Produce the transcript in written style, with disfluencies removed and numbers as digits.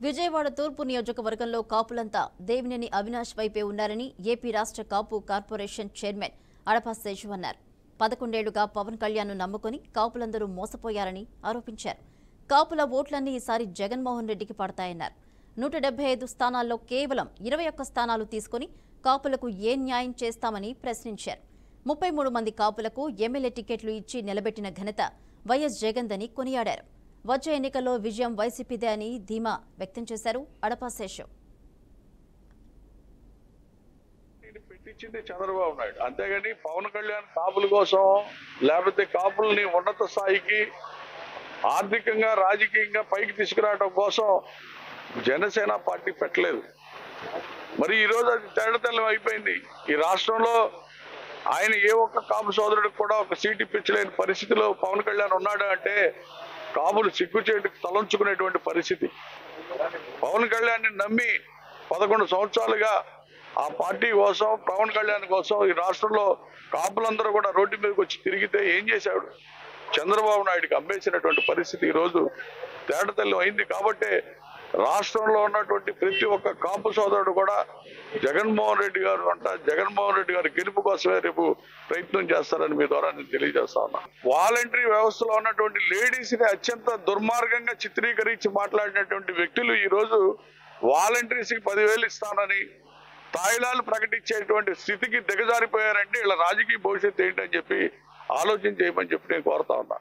విజయవాడ తూర్పు నియోజకవర్గంలో కాపులంతా దేవినేని అవినాష్ వైపే ఉన్నారని ఏపీ రాష్ట్ర కాపు కార్పొరేషన్ చైర్మన్ అడపా శేషు అన్నారు. 11 ఏళ్లుగా పవన్ కళ్యాణ్ను నమ్ముకుని కాపులందరూ మోసపోయారని ఆరోపించారు. కాపుల ఓట్లన్నీ ఈసారి జగన్మోహన్ రెడ్డికి పడతాయన్నారు. 175 స్థానాల్లో కేవలం 21 స్థానాలు తీసుకుని కాపులకు ఏ న్యాయం చేస్తామని ప్రశ్నించారు. 33 మంది కాపులకు ఎమ్మెల్యే టికెట్లు ఇచ్చి నిలబెట్టిన ఘనత వైఎస్ జగన్దని కొనియాడారు. వచ్చే ఎన్నికల్లో విజయం వైసీపీదే అని ధీమా వ్యక్తం చేశారు అడపా శేషు. పెట్టించింది చంద్రబాబు నాయుడు, అంతేగాని పవన్ కళ్యాణ్ కాపుల కోసం లేకపోతే కాపుల్ని ఉన్నత స్థాయికి ఆర్థికంగా రాజకీయంగా పైకి తీసుకురావడం కోసం జనసేన పార్టీ పెట్టలేదు. మరి ఈరోజు అది తేడతెల్లం అయిపోయింది. ఈ రాష్ట్రంలో ఆయన ఏ ఒక్క కాపు సోదరుడికి కూడా ఒక సీటు ఇప్పించలేని పరిస్థితిలో పవన్ కళ్యాణ్ ఉన్నాడు అంటే కాపులు సిగ్గుచేటుకు తలంచుకునేటువంటి పరిస్థితి. పవన్ కళ్యాణ్ నమ్మి 11 సంవత్సరాలుగా ఆ పార్టీ కోసం పవన్ కళ్యాణ్ కోసం ఈ రాష్ట్రంలో కాపులందరూ కూడా రోడ్డు మీదకి వచ్చి తిరిగితే ఏం చేశాడు? చంద్రబాబు నాయుడికి అమ్మేసినటువంటి పరిస్థితి ఈరోజు తేటతెల్లం అయింది. కాబట్టి రాష్ట్రంలో ఉన్నటువంటి ప్రతి ఒక్క కాపు సోదరుడు కూడా జగన్మోహన్ రెడ్డి గారి గెలుపు కోసమే రేపు ప్రయత్నం చేస్తారని మీ ద్వారా నేను తెలియజేస్తా ఉన్నా. వాలంటరీ వ్యవస్థలో ఉన్నటువంటి లేడీస్ ని అత్యంత దుర్మార్గంగా చిత్రీకరించి మాట్లాడినటువంటి వ్యక్తులు ఈ రోజు వాలంటీర్స్ కి 10,000 ఇస్తానని తాయిలాలు ప్రకటించేటువంటి స్థితికి దిగజారిపోయారంటే ఇలా రాజకీయ భవిష్యత్తు ఏంటని చెప్పి ఆలోచన చేయమని చెప్పి నేను కోరుతా ఉన్నా.